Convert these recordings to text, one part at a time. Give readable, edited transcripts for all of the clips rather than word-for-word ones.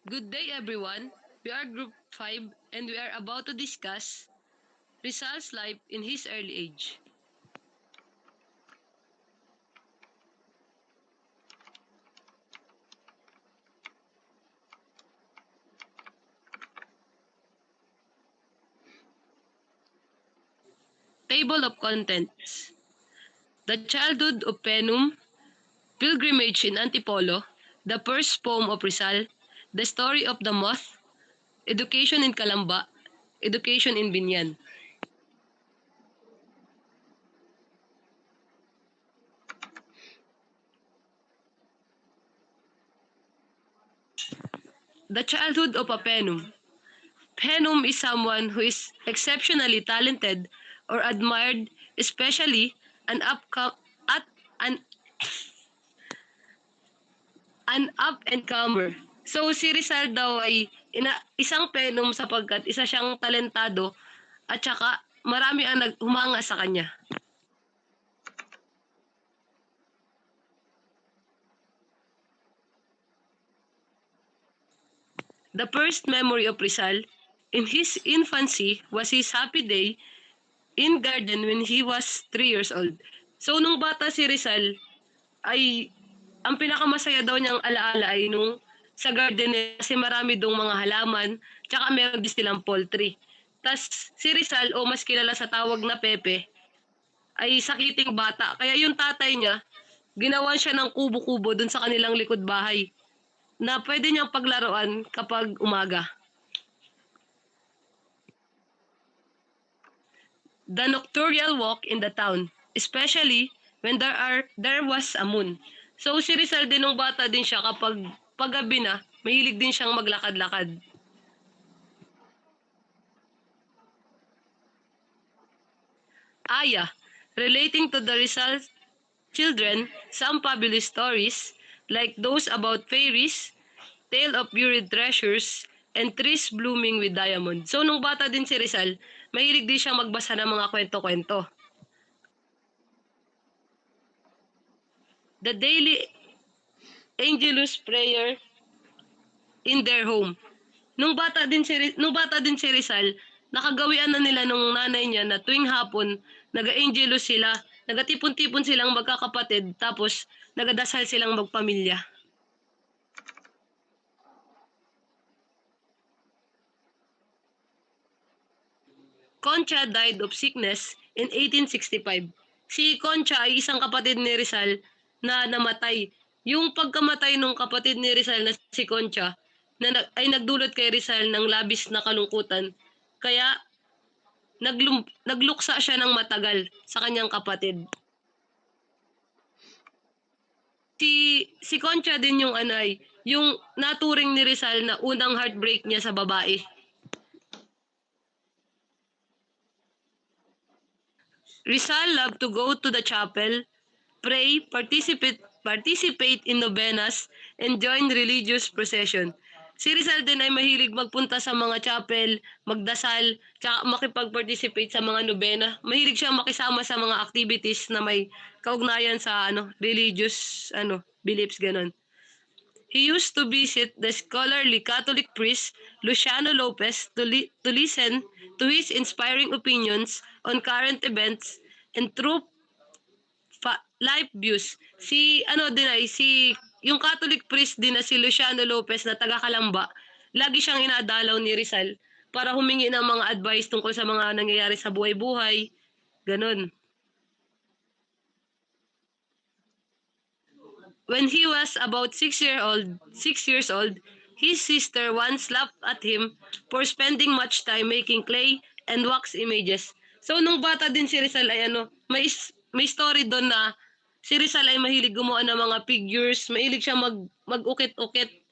Good day, everyone. We are Group 5 and we are about to discuss Rizal's life in his early age. Table of Contents: The Childhood of Penum, Pilgrimage in Antipolo, The First Poem of Rizal, The Story of the Moth, Education in Calamba, Education in Binyan. The Childhood of a Penum. Penum is someone who is exceptionally talented or admired, especially an at an up and comer. So si Rizal daw ay isang Penum sapagkat isa siyang talentado at saka marami ang humanga sa kanya. The first memory of Rizal in his infancy was his happy day in garden when he was 3 years old. So nung bata si Rizal ay ang pinakamasaya daw niyang alaala ay nung sa garden kasi marami dong mga halaman, tsaka meron din silang poultry. Tas si Rizal o mas kilala sa tawag na Pepe ay sakiting bata. Kaya yung tatay niya, ginawan siya ng kubo-kubo dun sa kanilang likod bahay na pwede niyang paglaruan kapag umaga. The nocturnal walk in the town, especially when there was a moon. So si Rizal din nung bata din siya kapag paggabi na, mahilig din siyang maglakad-lakad. Aya, relating to the Rizal children, some fabulous stories, like those about fairies, tale of buried treasures, and trees blooming with diamond. So nung bata din si Rizal, mahilig din siyang magbasa ng mga kwento-kwento. The daily Angelus prayer in their home. Nung bata din si Rizal, nakagawian na nila nung nanay niya na tuwing hapon, nag-Angelus sila, nagatipon-tipon silang magkakapatid, tapos nagadasal silang magpamilya. Concha died of sickness in 1865. Si Concha ay isang kapatid ni Rizal na namatay. Yung pagkamatay ng kapatid ni Rizal na si Concha ay nagdulot kay Rizal ng labis na kalungkutan. Kaya nagluksa siya ng matagal sa kanyang kapatid. Si Concha din yung yung naturing ni Rizal na unang heartbreak niya sa babae. Rizal loved to go to the chapel, pray, participate in novenas, and join religious procession. Si Rizal din ay mahilig magpunta sa mga chapel, magdasal, tsaka makipag-participate sa mga nobena. Mahilig siya makisama sa mga activities na may kaugnayan sa religious beliefs ganon. He used to visit the scholarly Catholic priest Luciano Lopez to listen to his inspiring opinions on current events and true life views. Si yung Catholic priest din na si Luciano Lopez na taga Kalamba, lagi siyang inadalaw ni Rizal para humingi ng mga advice tungkol sa mga nangyayari sa buhay-buhay. Ganon. When he was about 6 years old, his sister once laughed at him for spending much time making clay and wax images. So nung bata din si Rizal ay may story doon na si Rizal ay mahilig gumawa ng mga figures, mahilig siya mag-ukit-ukit.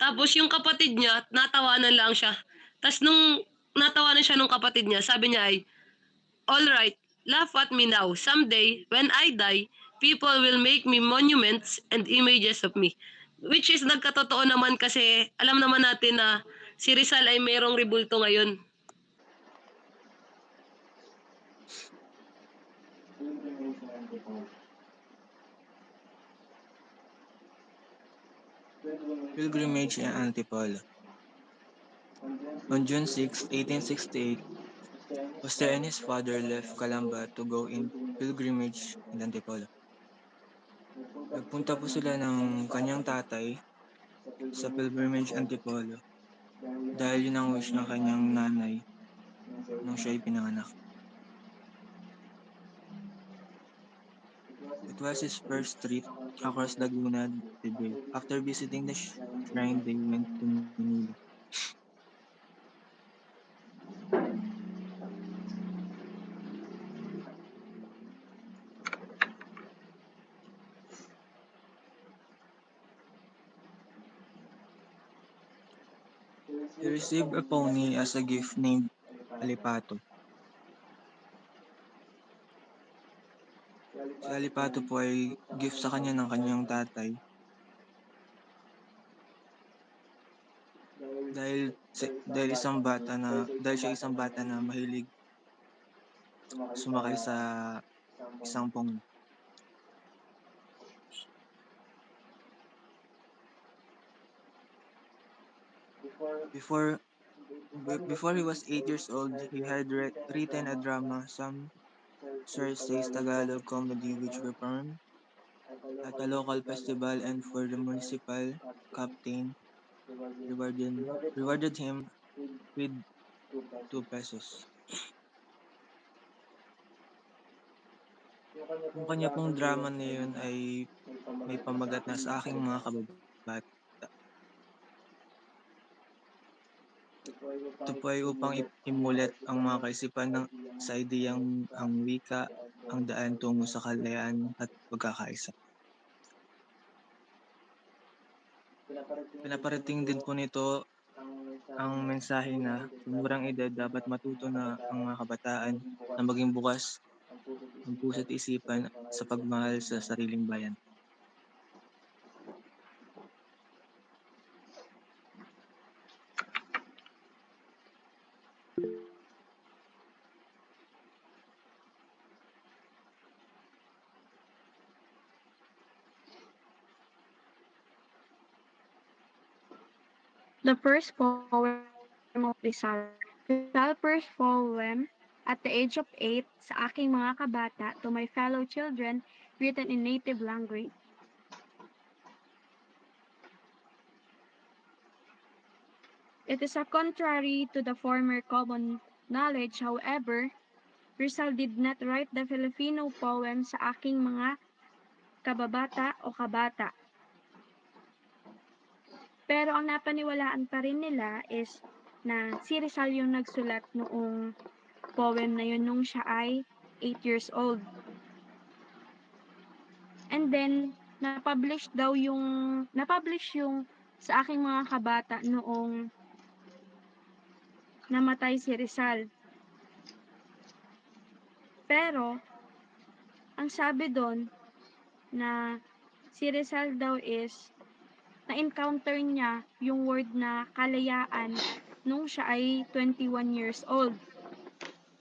Tapos yung kapatid niya, natawanan lang siya. Tapos nung natawanan siya nung kapatid niya, sabi niya ay, "All right, laugh at me now. Someday, when I die, people will make me monuments and images of me." Which is nagkatotoo naman kasi alam naman natin na si Rizal ay merong rebulto ngayon. Pilgrimage in Antipolo. On June 6, 1868, Jose and his father left Calamba to go in pilgrimage in Antipolo. Nagpunta po sila ng kanyang tatay sa pilgrimage Antipolo dahil yun ang wish ng kanyang nanay nung siya ay pinanganak. It was his first trip across Laguna de Bay. After visiting the shrine, they went to Manila. He received a pony as a gift named Alipato. Si Alipato po ay gift sa kanya ng kanyang tatay dahil dahil siya isang bata na mahilig sumakay sa isang pony. Before before he was 8 years old, he had written a drama, some Cersei's Tagalog comedy, which performed at a local festival, and for the municipal captain rewarded, rewarded him with 2 pesos. Yung kanya pong drama na yun ay may pamagat na sa aking mga kababata. Ito po ay upang imulat ang mga kaisipan sa ideyang ang wika, ang daan tungo sa kalayaan at pagkakaisa. Pinaparating din po nito ang mensahe na sa murang edad dapat matuto na ang mga kabataan na maging bukas ang puso't isipan sa pagmahal sa sariling bayan. The first poem of Rizal. Rizal first poem at the age of 8 sa aking mga kabata to my fellow children written in native language. It is a contrary to the former common knowledge, however, Rizal did not write the Filipino poem sa aking mga kababata o kabata. Pero ang napaniwalaan pa rin nila is na si Rizal yung nagsulat noong poem na yun nung siya ay 8 years old. And then, napublish yung sa aking mga kabata noong namatay si Rizal. Pero, ang sabi doon na si Rizal daw is na-encounter niya yung word na kalayaan nung siya ay 21 years old.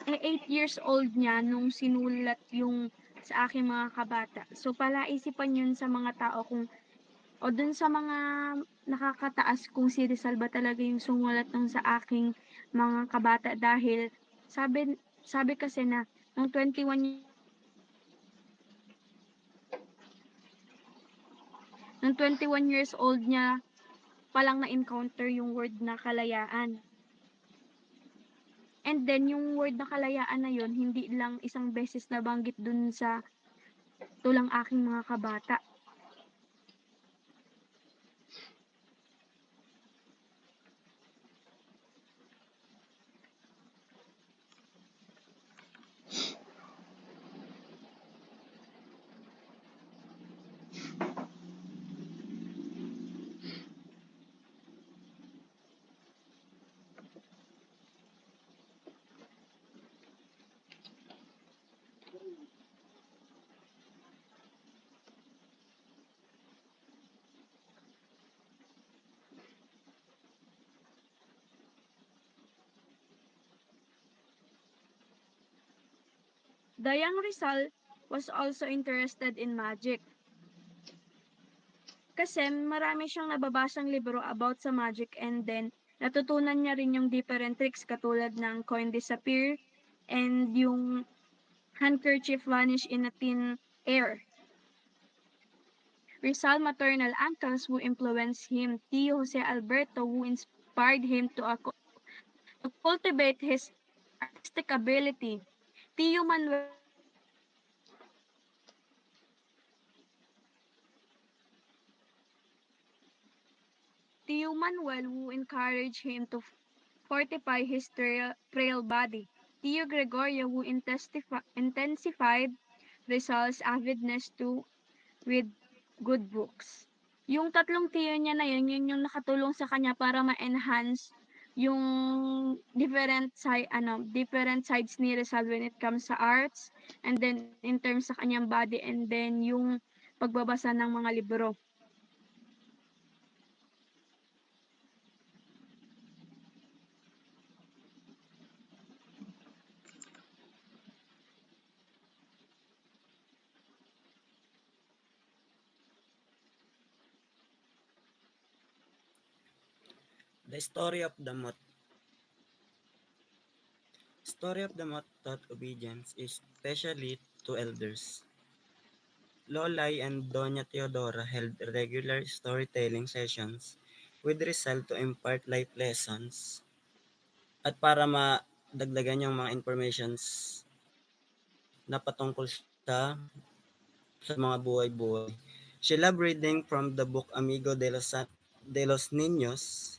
8 years old niya nung sinulat yung sa aking mga kabata. So, palaisipan yun sa mga tao kung o dun sa mga nakakataas kung si Rizal ba talaga yung sumulat ng sa aking mga kabata dahil sabi kasi na nung 21 years old niya palang na-encounter yung word na kalayaan. And then, yung word na kalayaan na yun, hindi lang isang beses na banggit dun sa tulang aking mga kabata. Dayang Rizal was also interested in magic. Kasi marami siyang nababasang libro about sa magic and then natutunan niya rin yung different tricks katulad ng coin disappear and yung handkerchief vanish in a thin air. Rizal maternal uncles who influenced him, Tio Jose Alberto who inspired him to cultivate his artistic ability, Tio Manuel Tio Manuel who encouraged him to fortify his frail body, Tio Gregorio who intensified Rizal's avidness to with good books. Yung tatlong tiyo niya na yun, yun yung nakatulong sa kanya para ma-enhance yung different sides ni Rizal when it comes sa arts and then in terms sa kanyang body and then yung pagbabasa ng mga libro. The story of the moth. Story of the moth taught obedience, especially to elders. Lolay and Doña Teodora held regular storytelling sessions with Rizal to impart life lessons at para madagdagan yung mga informations na patungkol sa mga buhay-buhay. She loved reading from the book Amigo de los Niños.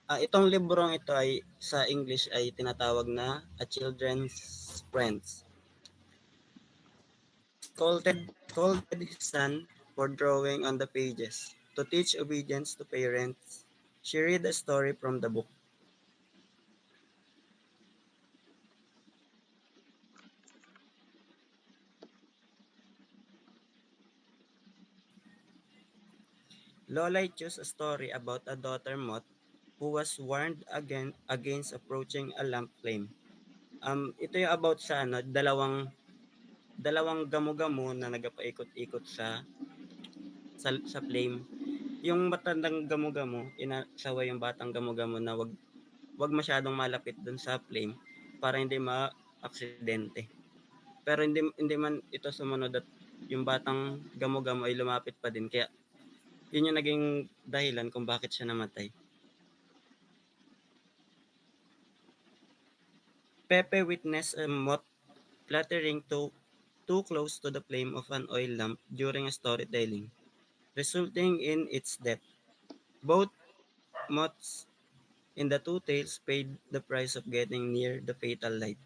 Itong librong ito ay sa English ay tinatawag na A Children's Friends. Scolded his son for drawing on the pages. To teach obedience to parents, she read a story from the book. Lolay chose a story about a daughter moth who was warned against approaching a lamp flame. Ito yung about sa dalawang gamo-gamo na nagapaikot-ikot sa flame. Yung matandang gamo-gamo, inasawa yung batang gamo-gamo na wag masyadong malapit dun sa flame para hindi ma-aksidente. Pero hindi man ito sumunod at yung batang gamo-gamo ay lumapit pa din. Kaya yun yung naging dahilan kung bakit siya namatay. Pepe witnessed a moth fluttering too close to the flame of an oil lamp during a storytelling, resulting in its death. Both moths in the two tales paid the price of getting near the fatal light.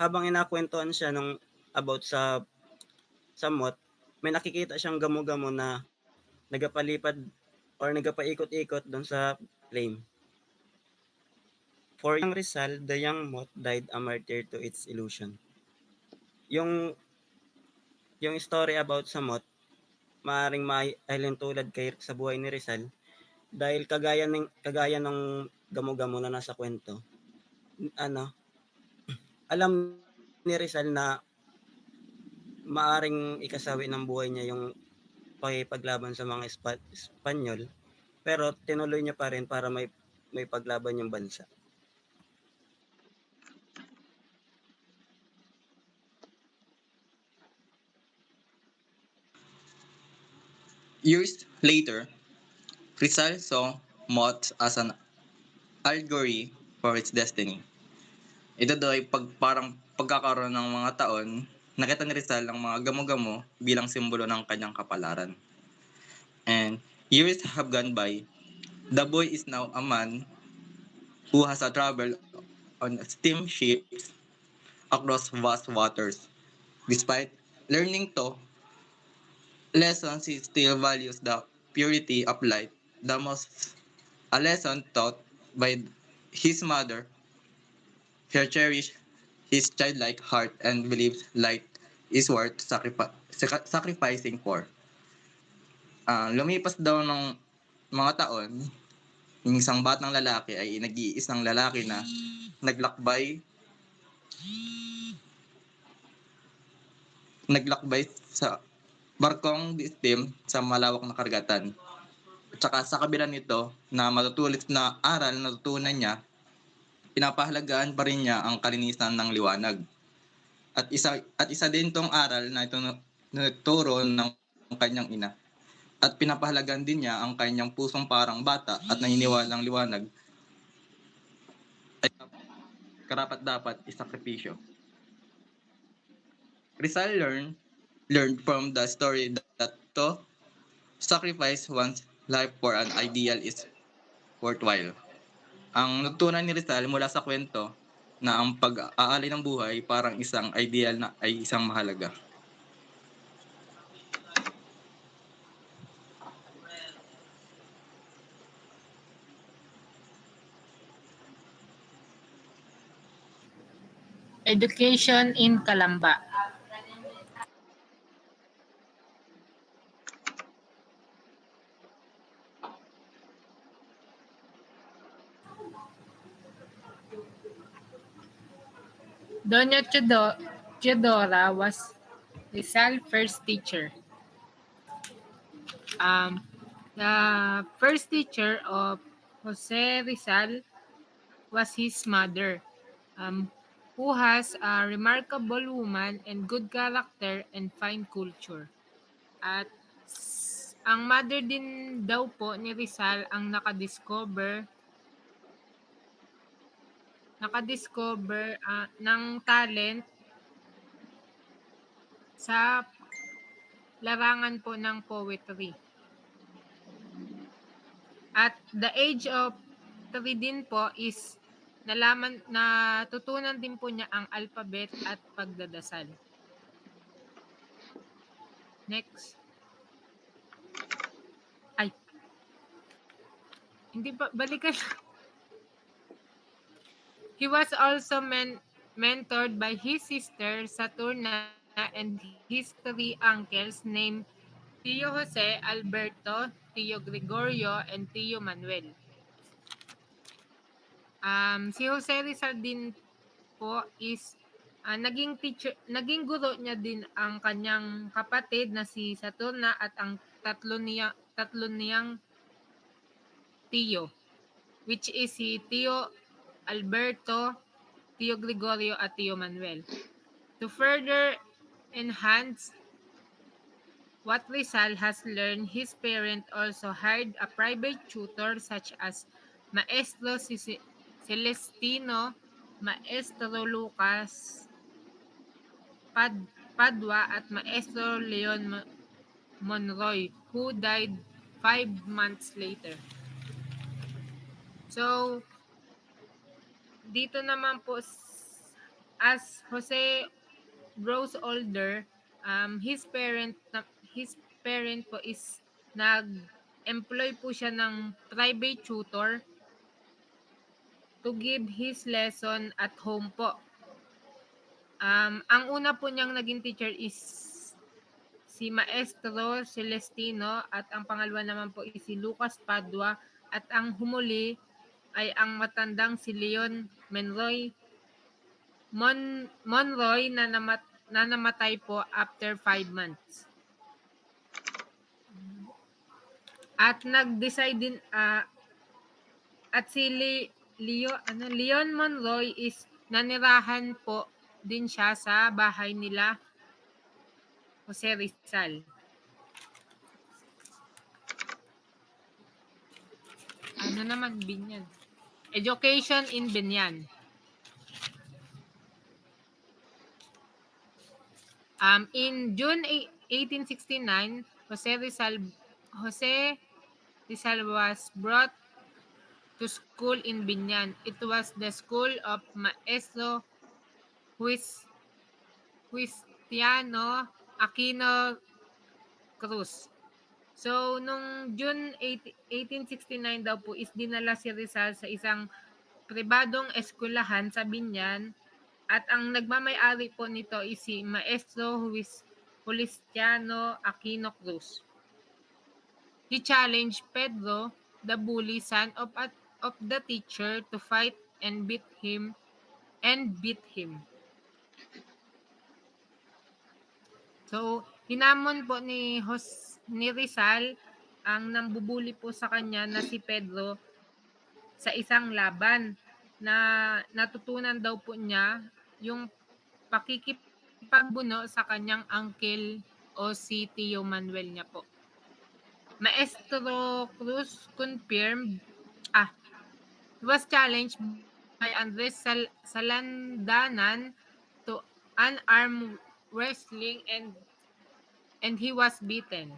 Habang inakwentuhan siya about sa moth, may nakikita siyang gamo-gamo na nagapalipad or nagapaikot-ikot doon sa flame. For young Rizal, the young moth died a martyr to its illusion. Yung story about sa moth, maaaring mahalin tulad sa buhay ni Rizal dahil kagaya ng gamo-gamo na nasa kwento. Alam ni Rizal na maaring ikasawi ng buhay niya yung pakipaglaban sa mga Espanyol, pero tinuloy niya pa rin para may paglaban yung bansa. Years later, Rizal saw moth as an allegory for its destiny. Ito daw ay parang pagkakaroon ng mga taon, nakita ni Rizal ang mga gamo-gamo bilang simbolo ng kanyang kapalaran. And years have gone by. The boy is now a man who has traveled on steamships across vast waters. Despite learning lessons, he still values the purity of light, a lesson taught by his mother. He cherished his childlike heart and believes light is worth sacrificing for. Lumipas daw ng mga taon, yung isang batang lalaki ay nag-iisang lalaki na naglakbay sa barkong diistim sa malawak na karagatan. At saka sa kabila nito na matutulis na aral na natutunan niya, pinapahalagaan pa rin niya ang kalinisan ng liwanag. At isa din tong aral na ito nagturo ng kanyang ina. At pinapahalagaan din niya ang kanyang pusong parang bata at naniniwalang liwanag ay karapat dapat isakripisyo. Rizal learned from the story that to sacrifice one's life for an ideal is worthwhile. Ang natutunan ni Rizal mula sa kwento na ang pag-aali ng buhay parang isang ideal na ay isang mahalaga. Education in Calamba. Doña Teodora was Rizal's first teacher. The first teacher of Jose Rizal was his mother, who has a remarkable woman and good character and fine culture. At ang mother din daw po ni Rizal ang nakadiscover ng talent sa larangan po ng poetry. At the age of 3 din po is natutunan din po niya ang alphabet at pagdadasal. Next. Ay. Hindi pa, balikan. He was also mentored by his sister Saturna and his 3 uncles named Tio Jose, Alberto, Tio Gregorio, and Tio Manuel. Si Jose Rizal din po is naging guro niya din ang kanyang kapatid na si Saturna at ang tatlo niyang Tio, which is si Tio Alberto, Tio Gregorio at Tio Manuel. To further enhance what Rizal has learned, his parents also hired a private tutor such as Maestro Celestino, Maestro Lucas Padua at Maestro Leon Monroy, who died 5 months later. So, dito naman po, as Jose grows older, his parent po is nag-employ po siya ng private tutor to give his lesson at home po. Ang una po niyang naging teacher is si Maestro Celestino at ang pangalawa naman po is si Lucas Padua at ang humuli ay ang matandang si Leon Monroy na namatay po after 5 months. At nag-decide din at si Leon Monroy is nanirahan po din siya sa bahay nila Jose Rizal. Ano naman Binyan? Education in Binyan. In June 1869, Jose Rizal was brought to school in Binyan. It was the school of Maestro Huistiano Aquino Cruz. So, nung June 1869 daw po is dinala si Rizal sa isang pribadong eskwelahan sa Binyan at ang nagmamay-ari po nito is si Maestro Huistiano Aquino Cruz. He challenged Pedro, the bully son of the teacher, to fight and beat him. So, Hinamon po ni Rizal ang nambubuli po sa kanya na si Pedro sa isang laban na natutunan daw po niya yung pakikipagbuno sa kanyang uncle o si Tio Manuel niya po. Maestro Cruz confirmed, was challenged by Andres Salandanan to unarmed wrestling and he was beaten.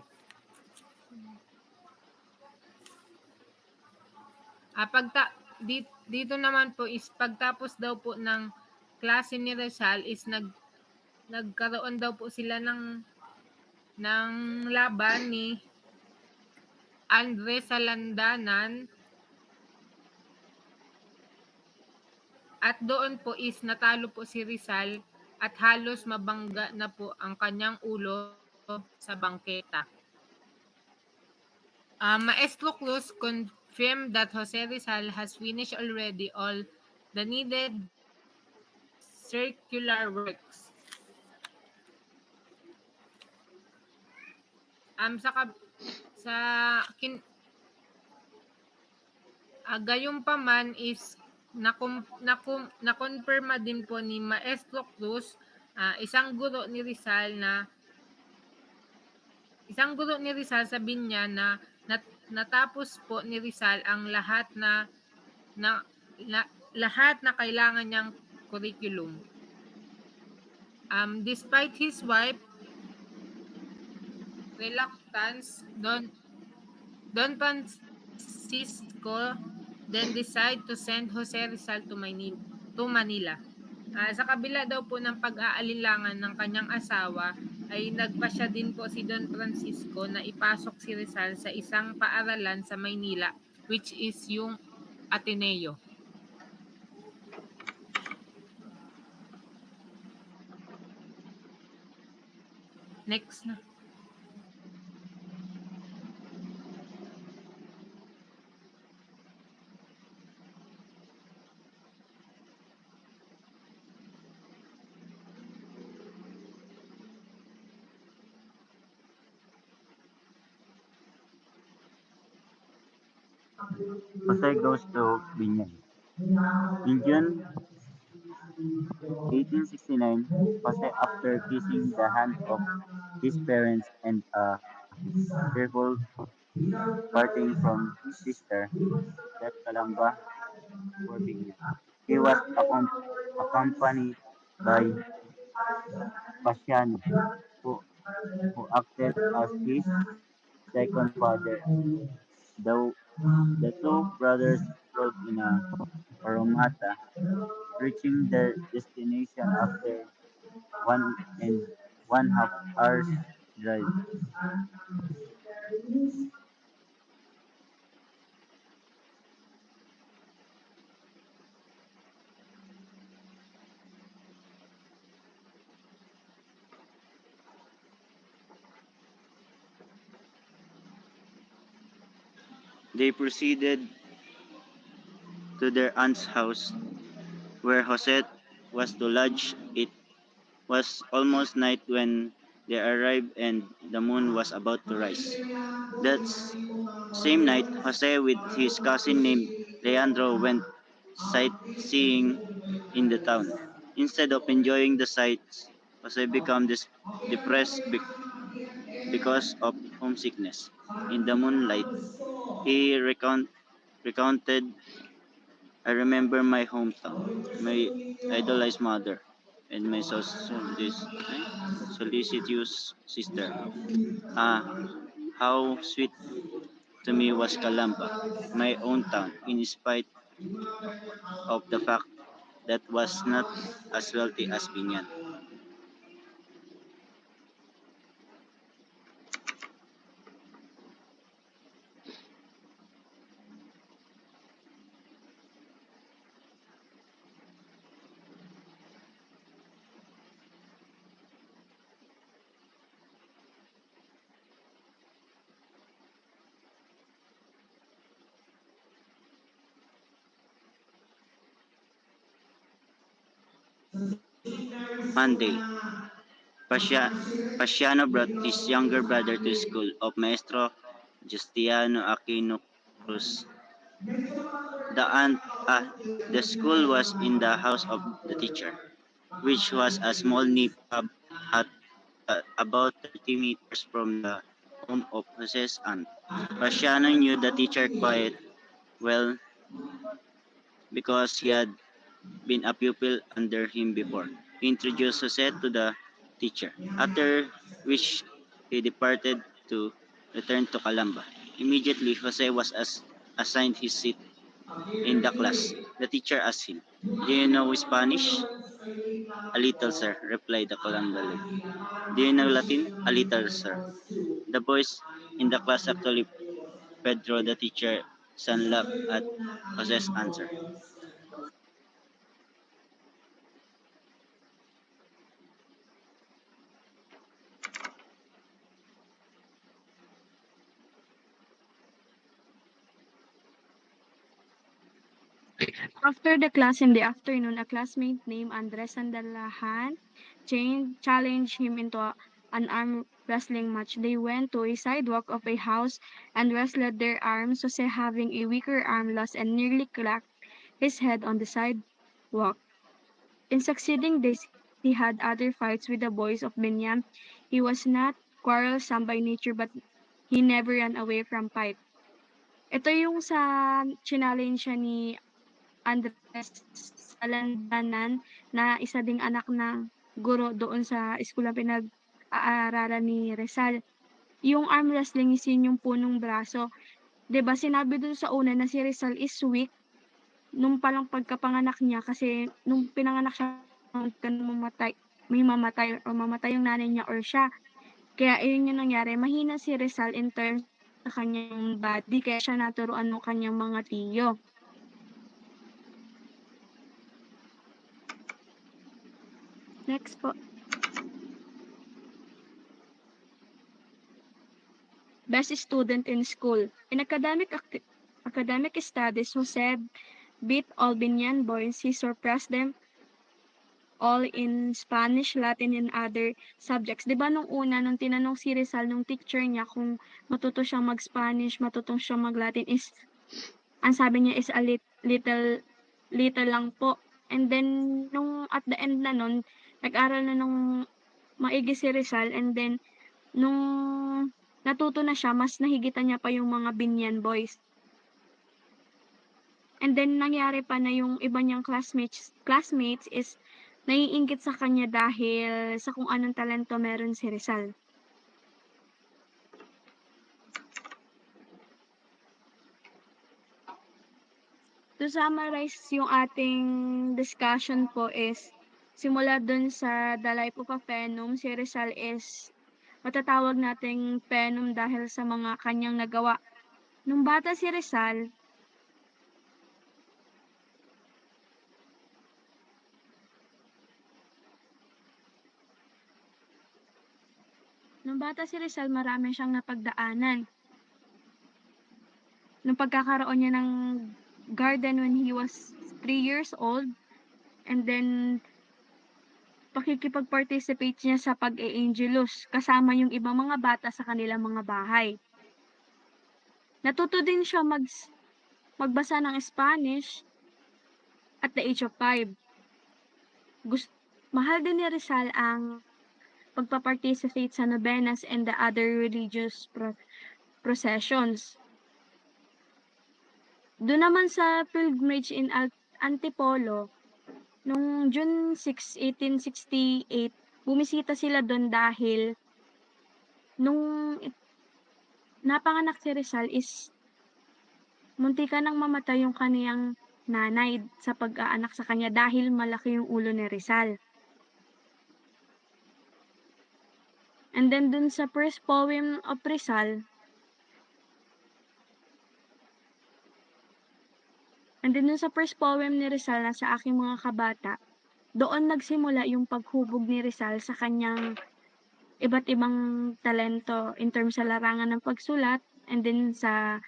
Dito naman po is pagtapos daw po ng klase ni Rizal is nagkaroon daw po sila ng laban ni Andres Salandanan at doon po is natalo po si Rizal at halos mabangga na po ang kanyang ulo sa bangketa. Maestro Cruz confirmed that Jose Rizal has finished already all the needed circular works. Gayunpaman is nakonfirma din po ni Maestro Cruz, isang guro ni Rizal sabi niya na natapos po ni Rizal ang lahat na kailangan niyang curriculum. Despite his wife reluctance, Don Francisco then decide to send Jose Rizal to Manila. Sa kabila daw po ng pag-aalinlangan ng kanyang asawa, ay nagpasya din po si Don Francisco na ipasok si Rizal sa isang paaralan sa Maynila, which is yung Ateneo. Next na. Jose goes to Binyan. In June 1869, Jose, after kissing the hand of his parents and a tearful parting from his sister, left Calamba for Binyan. He was accompanied by Pasiano, who acted as his second father. The two brothers rode in a Paromata, reaching their destination after 1.5 hours drive. They proceeded to their aunt's house, where Jose was to lodge. It was almost night when they arrived, and the moon was about to rise. That same night, Jose with his cousin named Leandro went sightseeing in the town. Instead of enjoying the sights, Jose became depressed because of homesickness. In the moonlight, he recounted, "I remember my hometown, my idolized mother, and my solicitous sister. Ah, how sweet to me was Calamba, my own town, in spite of the fact that was not as wealthy as Binyan." Monday, Pasiano brought his younger brother to school of Maestro Justiano Aquino Cruz. The, aunt, the school was in the house of the teacher, which was a small nip hut about 30 meters from the home of Jose's aunt. Pasiano knew the teacher quite well because he had been a pupil under him before. He introduced Jose to the teacher, after which he departed to return to Calamba. Immediately, Jose was assigned his seat in the class. The teacher asked him, "Do you know Spanish?" "A little, sir," replied the Calamba lad. "Do you know Latin?" "A little, sir." The boys in the class actually Pedro, the teacher, son laughed at Jose's answer. After the class in the afternoon, a classmate named Andres Sandalahan challenged him into an arm wrestling match. They went to a sidewalk of a house and wrestled their arms. Jose, having a weaker arm, lost and nearly cracked his head on the sidewalk. In succeeding days, he had other fights with the boys of Binyam. He was not quarrelsome by nature, but he never ran away from fight. Ito yung sa challenge siya ni Andres Salandanan na isa ding anak ng guro doon sa eskulang pinag-aaralan ni Rizal. Yung arm wrestling is yun yung punong braso. 'Di ba sinabi dun sa una na si Rizal is weak nung palang pagkapanganak niya kasi nung pinanganak siya may mamatay o mamatay yung nanay niya or siya. Kaya ayun yung nangyari, mahina si Rizal in terms sa kanyang body kaya siya naturuan ng kanyang mga tiyo. Next po. Best student in school. In academic studies, Jose beat all Binyan boys. He surpassed them all in Spanish, Latin, and other subjects. Di ba nung una, nung tinanong si Rizal, nung teacher niya kung matuto siyang mag-Spanish, matuto siyang mag-Latin, is, ang sabi niya is a little lang po. And then, nung at the end na nun, nag-aral na nung maigi si Rizal, and then, nung natuto na siya, mas nahigitan niya pa yung mga Binyan boys. And then, nangyari pa na yung iba niyang classmates is naiinggit sa kanya dahil sa kung anong talento meron si Rizal. To summarize yung ating discussion po is, simula dun sa The Life of a Phenom, si Rizal is matatawag nating Phenom dahil sa mga kanyang nagawa. Nung bata si Rizal, marami siyang napagdaanan. Nung pagkakaroon niya ng garden when he was 3 years old, and then pakikipag-participate niya sa pag-e-angelus kasama yung ibang mga bata sa kanilang mga bahay. Natuto din siya magbasa ng Spanish at the age of 5. Mahal din ni Rizal ang pagpa-participate sa novenas and the other religious processions. Doon naman sa pilgrimage in Antipolo, noong June 6, 1868, bumisita sila doon dahil nung napanganak si Rizal is muntika nang mamatay yung kaniyang nanay sa pag-aanak sa kanya dahil malaki yung ulo ni Rizal. And then dun sa first poem of Rizal, ni Rizal na Sa Aking Mga Kabata, doon nagsimula yung paghubog ni Rizal sa kanyang iba't ibang talento in terms sa larangan ng pagsulat and then sa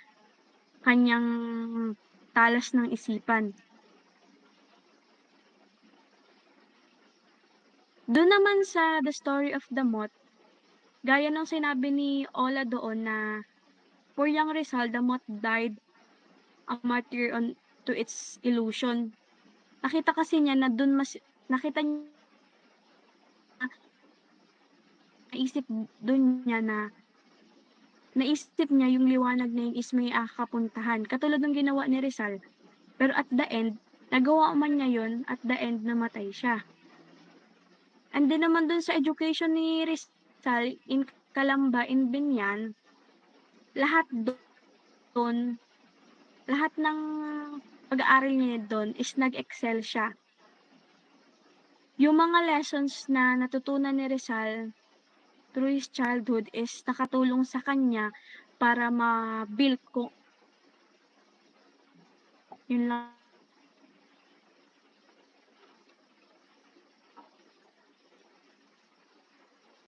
kanyang talas ng isipan. Doon naman sa The Story of the Moth, gaya ng sinabi ni Ola doon na for young Rizal, the moth died a martyr to its illusion. Nakita kasi niya na nakita niya, naisip niya yung liwanag na yun is may kapuntahan. Katulad ng ginawa ni Rizal. Pero at the end, nagawa man niya yun, at the end, namatay siya. And then naman dun sa education ni Rizal in Calamba, in Binyan, lahat ng pag-aaral niya doon is nag-excel siya. Yung mga lessons na natutunan ni Rizal through his childhood is nakatulong sa kanya para ma-build ko. Yun lang.